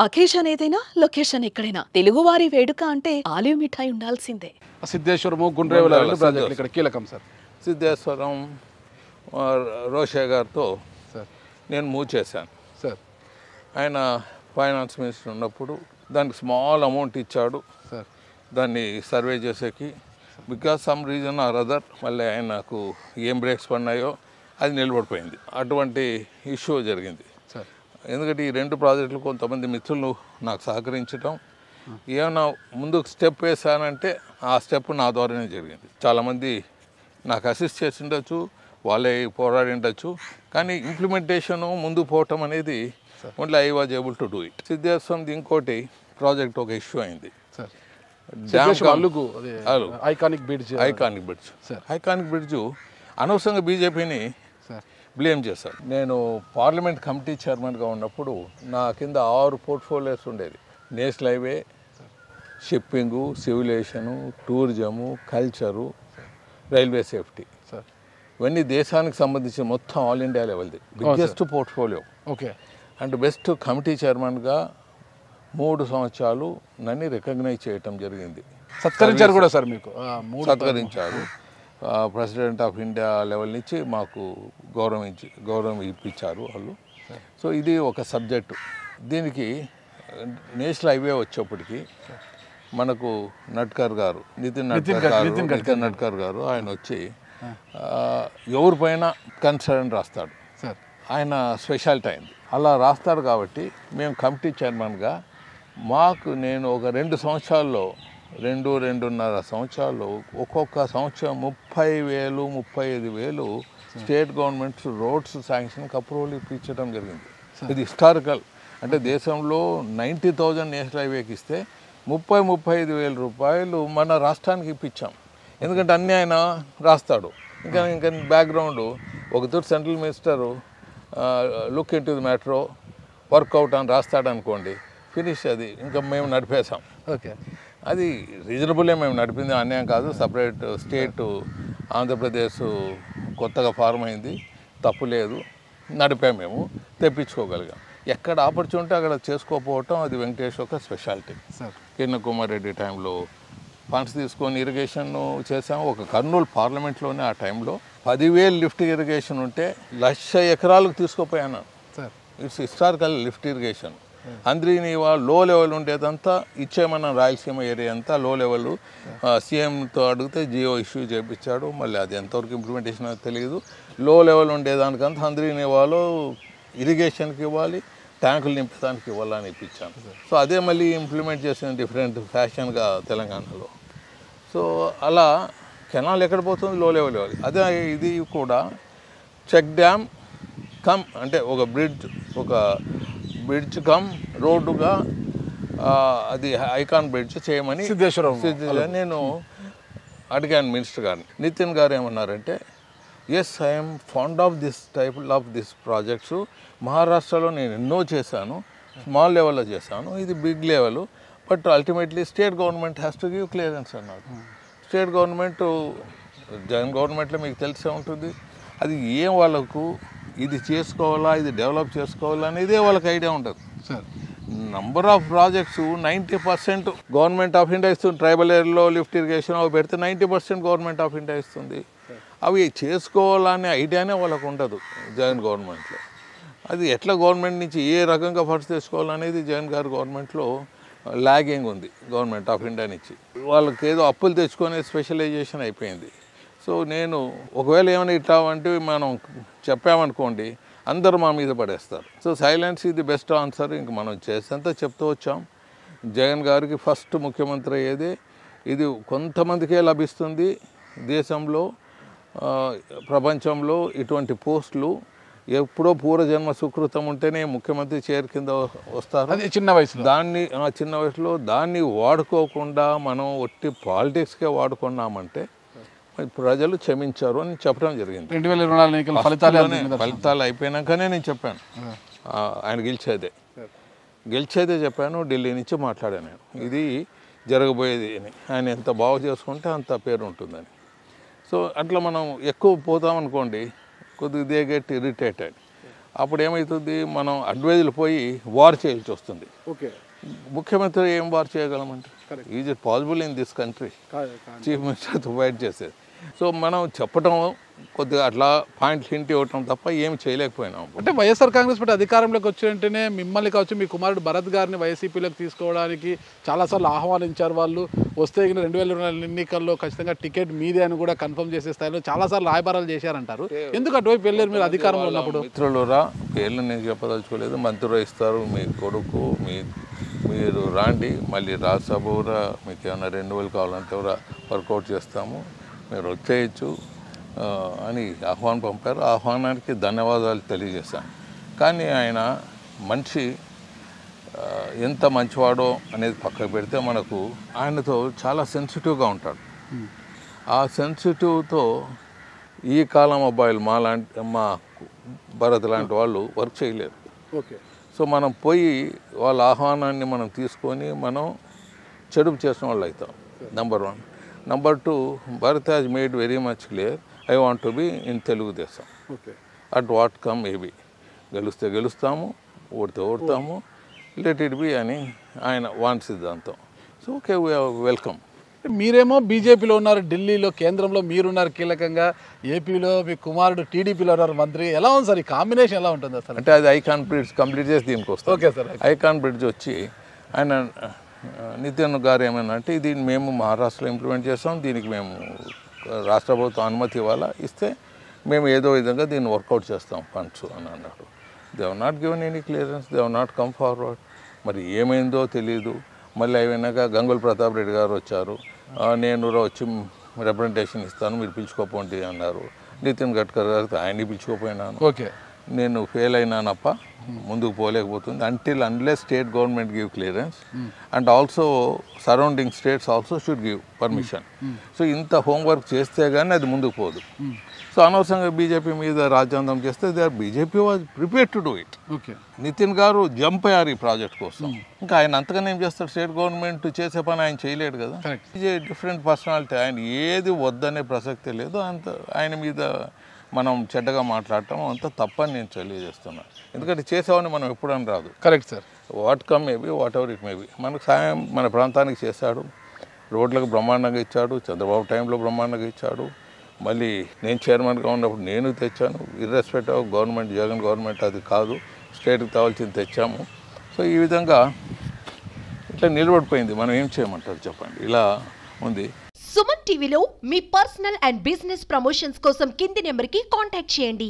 Occasion ఏదైనా location ఎక్కడైనా తెలుగువారి వేడుక అంటే ఆలివ్ మిఠాయి ఉండాల్సిందే. సిద్ధేశ్వరము గుండ్రేవుల రెండు ప్రాజెక్టులు ఇక్కడ కీలకం సార్. సిద్ధేశ్వరం రోషే గారితో సార్ నేను మూవ్ చేశాను సార్. ఆయన ఫైనాన్స్ మినిస్టర్ ఉన్నప్పుడు దానికి స్మాల్ అమౌంట్ ఇచ్చాడు సార్ దాన్ని సర్వే చేసేకి. Because some reason or other మళ్ళీ ఆయనకు ఏం బ్రేక్స్ పడినాయో అది నిలబడిపోయింది. అటువంటి ఇష్యూ జరిగింది సార్. ఎందుకంటే ఈ రెండు ప్రాజెక్టులు కొంతమంది మిత్రులు నాకు సహకరించడం, ఏమైనా ముందుకు స్టెప్ వేసానంటే ఆ స్టెప్ నా ద్వారానే జరిగింది. చాలామంది నాకు అసిస్ట్ చేసి ఉండొచ్చు, వాళ్ళే పోరాడి ఉండొచ్చు, కానీ ఇంప్లిమెంటేషను ముందుకు పోవటం అనేది only I was able to do it. సిద్ధేశ్వరంది ఇంకోటి ప్రాజెక్ట్ ఒక ఇష్యూ అయింది sir. Iconic bridge. Iconic bridge అనవసరంగా బీజేపీని బ్లేమ్ చేశారు. నేను పార్లమెంట్ కమిటీ చైర్మన్గా ఉన్నప్పుడు నా కింద 6 పోర్ట్ఫోలియోస్ ఉండేది. National highway, shipping, civil aviation, tourism, culture, railway safety. Sir ఇవన్నీ దేశానికి సంబంధించిన మొత్తం ఆల్ ఇండియా లెవెల్ది biggest portfolio. Okay. And best committee చైర్మన్గా 3 సంవత్సరాలు నన్ను రికగ్నైజ్ చేయటం జరిగింది. సత్కరించారు కూడా సార్, మీకు సత్కరించారు. ప్రెసిడెంట్ ఆఫ్ ఇండియా లెవెల్ నుంచి మాకు గౌరవం ఇప్పించారు వాళ్ళు. సో ఇది ఒక సబ్జెక్టు. దీనికి నేషనల్ హైవే వచ్చేప్పటికి మనకు నడ్కర్ గారు, నితిన్ నడ్కర్ గారు ఆయన వచ్చి ఎవరిపైన కన్సర్న్ రాస్తాడు సార్. ఆయన స్పెషాలిటీ అయింది. అలా రాస్తాడు కాబట్టి మేము కమిటీ చైర్మన్గా నేను ఒక 2.5 సంవత్సరాల్లో ఒక్కొక్క సంవత్సరం 30,000 35,000 స్టేట్ గవర్నమెంట్స్ రోడ్స్ శాంక్షన్కి అప్రూవల్ ఇప్పించడం జరిగింది. ఇది హిస్టారికల్. అంటే దేశంలో 90,000 నేషనల్ హైవేకి ఇస్తే 35,000 రూపాయలు మన రాష్ట్రానికి ఇప్పించాం. ఎందుకంటే అన్నీ ఆయన రాస్తాడు. ఇంకా బ్యాక్గ్రౌండ్ ఒకతోటి central minister look into the metro workout అని రాస్తాడు అనుకోండి, ఫినిష్. అది ఇంకా మేము నడిపేసాం. ఓకే. అది రీజనబులే మేము నడిపింది, అన్యాయం కాదు. సపరేట్ స్టేట్ ఆంధ్రప్రదేశ్ కొత్తగా ఫార్మ్ అయింది, తప్పు లేదు, నడిపాము, మేము తెప్పించుకోగలిగాం. ఎక్కడ ఆపర్చునిటీ అక్కడ చేసుకోకపోవటం అది వెంకటేష్ ఒక స్పెషాలిటీ. సార్ కిరణ్ కుమార్ రెడ్డి టైంలో ఫండ్స్ తీసుకొని ఇరిగేషన్ చేసాము. ఒక కర్నూలు పార్లమెంట్లోనే ఆ టైంలో 10,000 లిఫ్ట్ ఇరిగేషన్ ఉంటే 1,00,000 ఎకరాలకు తీసుకుపోయాను sir. It's historical lift irrigation. అంద్రీనివా లో లెవెల్ ఉండేదంతా ఇచ్చేమన్నా రాయలసీమ ఏరియా అంతా లో లెవెల్. సీఎంతో అడిగితే జియో ఇష్యూ చేయించాడు. మళ్ళీ అది ఎంతవరకు ఇంప్లిమెంటేషన్ తెలియదు. లో లెవెల్ ఉండేదానికంతా అంద్రీనివాలో ఇరిగేషన్కి ఇవ్వాలి, ట్యాంకులు నింపడానికి ఇవ్వాలని ఇప్పించాను. సో అదే మళ్ళీ ఇంప్లిమెంట్ చేసిన డిఫరెంట్ ఫ్యాషన్గా తెలంగాణలో. సో అలా కెనాల్ ఎక్కడ పోతుంది, లో లెవెల్ ఇవ్వాలి. అదే ఇది కూడా చెక్ డ్యామ్ కమ్ అంటే ఒక బ్రిడ్జ్ కమ్ రోడ్డుగా అది ఐకాన్ బ్రిడ్జ్ చేయమని సిద్ధేశ్వరం నేను అడిగాను మినిస్టర్ గారిని. నితిన్ గారు ఏమన్నారంటే, yes I'm fond of this type of this projects. మహారాష్ట్రలో నేను ఎన్నో చేశాను, స్మాల్ లెవెల్లో చేశాను, ఇది big level, but ultimately state government has to give clearance అన్నారు. స్టేట్ గవర్నమెంట్, జగన్ గవర్నమెంట్లో మీకు తెలిసే ఉంటుంది, అది ఏం వాళ్ళకు ఇది చేసుకోవాలా, ఇది డెవలప్ చేసుకోవాలా అనేది వాళ్ళకి ఐడియా ఉంటుంది sir. Number of projects 90% government of India ఇస్తుంది. ట్రైబల్ ఏరియాలో లిఫ్ట్ ఇరిగేషన్ అవి పెడితే 90% గవర్నమెంట్ ఆఫ్ ఇండియా ఇస్తుంది. అవి చేసుకోవాలనే ఐడియానే వాళ్ళకు ఉండదు జగన్ గవర్నమెంట్లో. అది ఎట్లా గవర్నమెంట్ నుంచి ఏ రకంగా ఫండ్స్ తెచ్చుకోవాలనేది జగన్ గారి గవర్నమెంట్లో లాగింగ్ ఉంది. గవర్నమెంట్ ఆఫ్ ఇండియా నుంచి వాళ్ళకి ఏదో అప్పులు తెచ్చుకునే స్పెషలైజేషన్ అయిపోయింది. సో నేను ఒకవేళ ఏమైనా ఇట్లా అంటే మనం చెప్పామనుకోండి, అందరూ మా మీద పడేస్తారు. సో సైలెన్స్ ఇది బెస్ట్ ఆన్సర్. ఇంక మనం చేసేంత చెప్తూ వచ్చాం. జగన్ గారికి ఫస్ట్ ముఖ్యమంత్రి అయ్యేదే ఇది కొంతమందికే లభిస్తుంది. దేశంలో ప్రపంచంలో ఇటువంటి పోస్టులు ఎప్పుడో పూర్వజన్మ సుకృతం ఉంటేనే ముఖ్యమంత్రి చైర్ కింద వస్తారు. అది చిన్న వయసులో చిన్న వయసులో దాన్ని వాడుకోకుండా మనం ఒట్టి పాలిటిక్స్కే వాడుకున్నామంటే ప్రజలు క్షమించారు అని చెప్పడం జరిగింది. 2024 ఫలితాలు అయిపోయినాకనే నేను చెప్పాను, ఆయన గెలిచేదే చెప్పాను. ఢిల్లీ నుంచి మాట్లాడాను నేను, ఇది జరగబోయేది అని. ఆయన ఎంత బాగా చేసుకుంటే అంత పేరు ఉంటుందని. సో అట్లా మనం ఎక్కువ పోతామనుకోండి, కొద్దిగా దే గెట్ ఇరిటేటెడ్. అప్పుడు ఏమవుతుంది, మనం అడ్వైజులు పోయి వార్ చేయాల్సి వస్తుంది. ఓకే, ముఖ్యమంత్రి ఏం వార్ చేయగలమంటే, is it possible in this country chief మినిస్టర్తో ఫైట్ చేసేది. సో మనం చెప్పడం కొద్దిగా అట్లా పాయింట్లు హింట్ ఇవ్వటం తప్ప ఏమి చేయలేకపోయినాం. అంటే వైఎస్ఆర్ కాంగ్రెస్ పార్టీ అధికారంలోకి వచ్చినట్టునే మిమ్మల్ని కావచ్చు, మీ కుమారుడు భరత్ గారిని వైసీపీలోకి తీసుకోవడానికి చాలాసార్లు ఆహ్వానించారు. వాళ్ళు వస్తే 2024 ఎన్నికల్లో ఖచ్చితంగా టికెట్ మీదే అని కూడా కన్ఫర్మ్ చేసే స్థాయిలో చాలాసార్లు రాయబారాలు చేశారంటారు. ఎందుకు అటువైపు వెళ్ళారు మీరు అధికారంలో ఉన్నప్పుడు? మిత్రులురా, పేర్లు నేను చెప్పదలుచుకోలేదు. మంత్రులు ఇస్తారు, మీ కొడుకు మీరు రాండి, మళ్ళీ రాజ్యసభ మీకు ఏమైనా 2,000 కావాలంటే వర్కౌట్ చేస్తాము, మీరు వచ్చేయచ్చు అని ఆహ్వానం పంపారు. ఆహ్వానానికి ధన్యవాదాలు తెలియజేశాను. కానీ ఆయన మనిషి ఎంత మంచివాడో అనేది పక్కకు పెడితే మనకు ఆయనతో చాలా సెన్సిటివ్గా ఉంటాడు. ఆ సెన్సిటివ్తో ఈ కాలం అబ్బాయిలు మా భరత్ లాంటి వాళ్ళు వర్క్ చేయలేరు. ఓకే, సో మనం పోయి వాళ్ళ ఆహ్వానాన్ని మనం తీసుకొని మనం చెడుపు చేసిన వాళ్ళు అవుతాం. Number 1. Number 2, Bharat has made very much clear, I want to be in Telugu Desam. Okay, at what come maybe, గెలిస్తే గెలుస్తాము, ఓడితే ఓడతాము, లెట్ ఇట్ బి అని ఆయన వాన్ సిద్ధాంతం. So okay, welcome. మీరేమో బీజేపీలో ఉన్నారు, ఢిల్లీలో కేంద్రంలో మీరున్నారు కీలకంగా, ఏపీలో మీ కుమారుడు టీడీపీలో ఉన్నారు మంత్రి. ఎలా ఉంది సార్ ఈ కాంబినేషన్, ఎలా ఉంటుంది అసలు? అంటే అది ఐకాన్ బ్రిడ్జ్ కంప్లీట్ చేసి దీనికి వస్తాం. ఓకే సార్, ఐకాన్ బ్రిడ్జ్ వచ్చి ఆయన నితిన్ గారు ఏమైనా అంటే ఇది మేము మహారాష్ట్రలో ఇంప్లిమెంట్ చేస్తాం, దీనికి మేము రాష్ట్ర ప్రభుత్వం అనుమతి ఇస్తే మేము ఏదో విధంగా దీన్ని వర్కౌట్ చేస్తాం ఫండ్స్ అని అన్నాడు. They have not given any clearance, they have not come forward. మరి ఏమైందో తెలియదు. మళ్ళీ అయినాక గంగుల ప్రతాప్ రెడ్డి గారు వచ్చారు, నేను వచ్చి రిప్రజెంటేషన్ ఇస్తాను, మీరు పిలుచుకోపోండి అన్నారు. నితిన్ గడ్కరీ గారికి ఆయన్ని పిలుచుకోపోయినాను. ఓకే, నేను ఫెయిల్ అయినానప్ప, ముందుకు పోలేకపోతుంది. Unless state government give clearance and also surrounding states also should give permission. So ఇంత హోంవర్క్ చేస్తే కానీ అది ముందుకు పోదు. సో అనవసరంగా బీజేపీ మీద రాజ్యాంగం చేస్తే BJP was prepared to do it. Okay, Nitin garu jump అయ్యారు ఈ ప్రాజెక్ట్ కోసం. ఇంకా ఆయన అంతగానే ఏం చేస్తాడు, స్టేట్ గవర్నమెంట్ చేసే పని ఆయన చేయలేడు కదా. డిఫరెంట్ పర్సనాలిటీ, ఆయన ఏది వద్దనే ప్రసక్తే లేదు. ఆయన మీద మనం చెడ్డగా మాట్లాడటం అంత తప్పని నేను తెలియజేస్తున్నాను. ఎందుకంటే చేసేవాడిని మనం ఎప్పుడని రాదు. Correct sir. What come maybe, what ever it maybe, మనకు సాయం మన ప్రాంతానికి చేశాడు. రోడ్లకు బ్రహ్మాండంగా ఇచ్చాడు, చంద్రబాబు టైంలో బ్రహ్మాండంగా ఇచ్చాడు. మళ్ళీ నేను చైర్మన్గా ఉన్నప్పుడు నేను తెచ్చాను. ఇర్రెస్పెక్ట్ ఆఫ్ గవర్నమెంట్, జగన్ గవర్నమెంట్ అది కాదు, స్టేట్కి కావాల్సింది తెచ్చాము. సో ఈ విధంగా ఇట్లా నిలబడిపోయింది. మనం ఏం చేయమంటారు చెప్పండి, ఇలా ఉంది. సుమన్ టీవీలో మీ పర్సనల్ అండ్ బిజినెస్ ప్రమోషన్స్ కోసం కింది నెంబర్కి కాంటాక్ట్ చేయండి.